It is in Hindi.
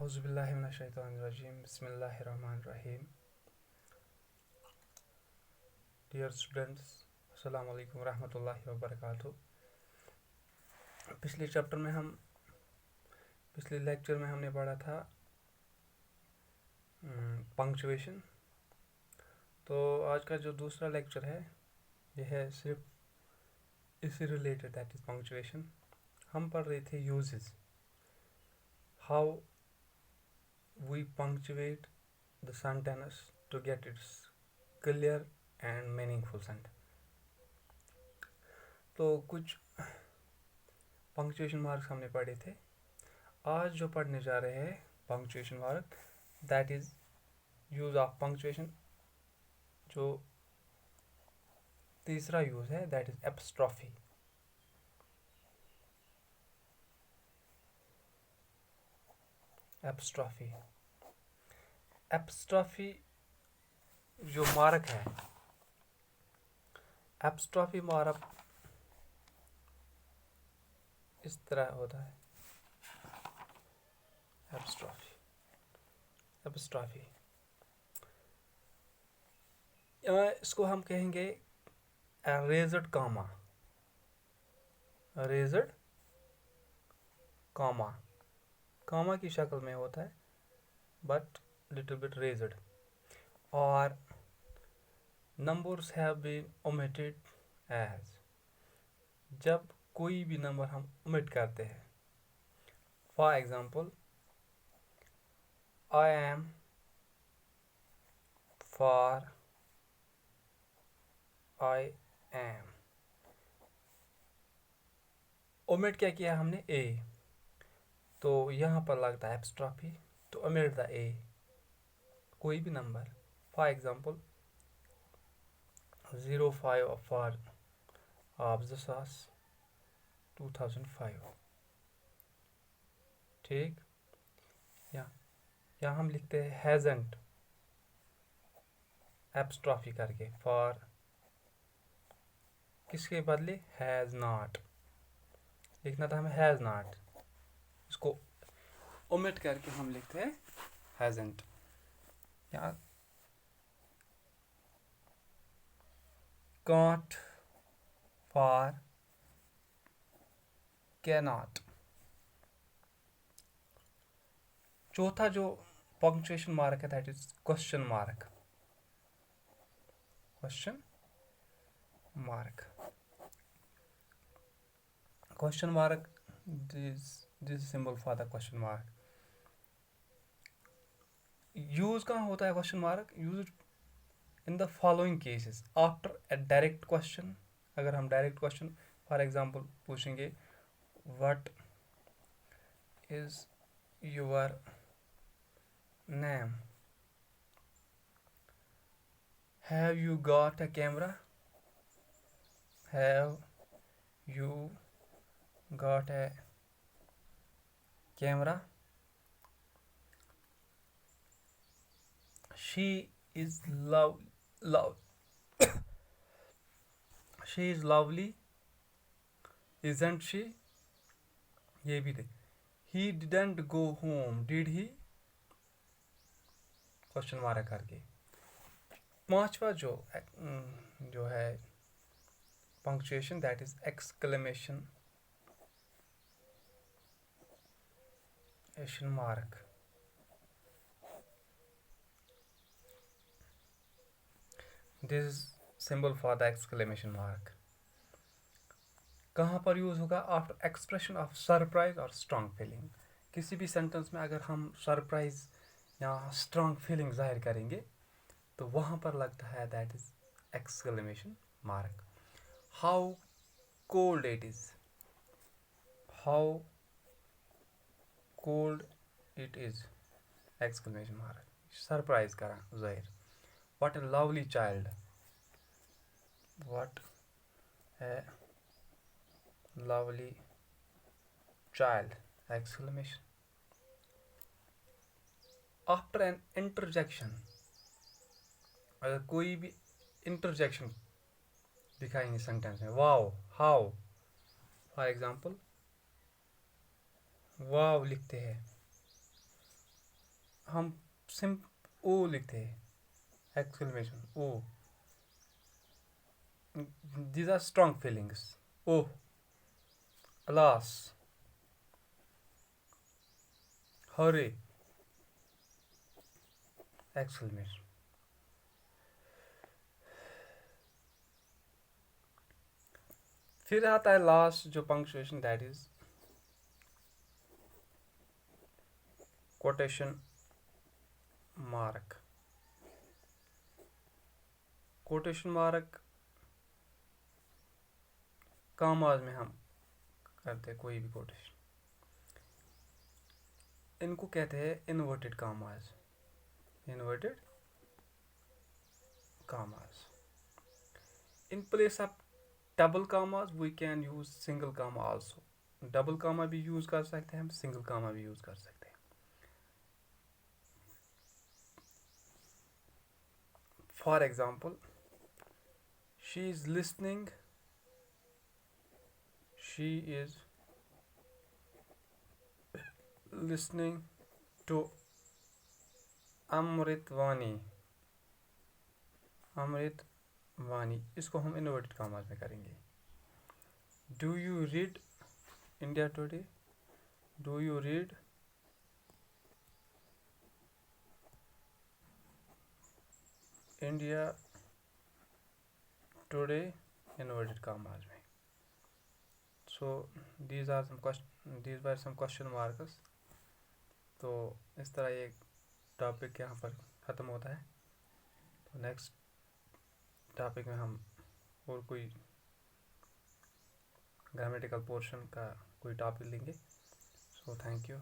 औज़ुबिल्लाहिमिनश्शैतानिर्रजीम बिस्मिल्लाहिर्रहमानिर्रहीम। डियर स्टूडेंट्स, अस्सलाम वालेकुम रहमतुल्लाहि व बरकातहू। पिछले लेक्चर में हमने पढ़ा था पंक्चुएशन। तो आज का जो दूसरा लेक्चर है यह है सिर्फ इससे रिलेटेड, दैट इज़ पंक्चुएशन। हम पढ़ रहे थे uses, how we punctuate the sentence to get its clear and meaningful sentence. तो कुछ पंक्चुएशन मार्क्स हमने पढ़े थे। आज जो पढ़ने जा रहे हैं punctuation mark, that is use of punctuation. जो तीसरा यूज़ है दैट इज़ एपस्ट्रॉफी। एपस्ट्रॉफी जो मार्क है, एपस्ट्रॉफी मार्क इस तरह होता है। एपस्ट्रॉफी इसको हम कहेंगे रेज़ड कामा। कामा की शक्ल में होता है बट लिटिल बिट रेज़ड। और numbers have been omitted as, जब कोई भी नंबर हम ओमिट करते हैं। For example, I am, for, I am. Omit क्या किया हमने? ए। तो यहाँ पर लगता है apostrophe to omit the A, कोई भी number. For example 05 for of 2005। ठीक, यहाँ हम लिखते हैं हैज़न्ट एपस्ट्रॉफी करके, फॉर किसके बदले? Has not. लिखना था हमें हैज़ नॉट, इसको ओमिट करके हम लिखते हैं हैज़न्ट। यहाँ कांट फॉर कैनॉट। चौथा जो पंक्चुएशन मार्क है that is question mark. Question mark, this symbol for the question mark. Use कहाँ होता है question mark? Use in the following cases. After a direct question, अगर हम डायरेक्ट क्वेश्चन फॉर एग्जांपल पूछेंगे, what is your name, have you got a camera, have you got a camera, she is she is lovely, isn't she? ये भी दे। he didn't go home, did he? Question mark करके। पांचवा जो है punctuation that is exclamation mark. This is symbol for the exclamation mark. कहाँ पर यूज होगा? आफ्टर एक्सप्रेशन ऑफ सरप्राइज और स्ट्रांग फीलिंग। किसी भी सेंटेंस में अगर हम सरप्राइज या स्ट्रांग फीलिंग जाहिर करेंगे तो वहाँ पर लगता है that is exclamation mark. How cold it is, how cold it is, exclamation mark, surprise करा जाहिर। What a lovely child, what a lovely child, exclamation. After an interjection, अगर कोई भी इंटरजेक्शन दिखाएंगे सेंटेंस में, wow, how, for example wow लिखते हैं हम सिम ओ लिखते हैं, exclamation O, these are strong feelings. Oh, alas, hurry, exclamation. फिर आता है लास्ट जो punctuation, that is quotation mark. Quotation mark commas में हम करते हैं कोई भी कोटेशन, इनको कहते हैं inverted commas. Inverted commas. In place of double commas we can use single comma also. Double comma भी यूज कर सकते हैं हम, सिंगल कामा भी यूज कर सकते हैं. For example, she is listening, she is listening to अमृतवाणी. अमृतवाणी, इसको हम इन्वर्टेड कॉमास में करेंगे. Do you read India today? Do you read India today? Inverted commas में. सो these were some question marks. तो इस तरह ये टॉपिक यहाँ पर ख़त्म होता है. तो नेक्स्ट टॉपिक में हम और कोई ग्रामेटिकल पोर्शन का कोई टॉपिक लेंगे. So thank you.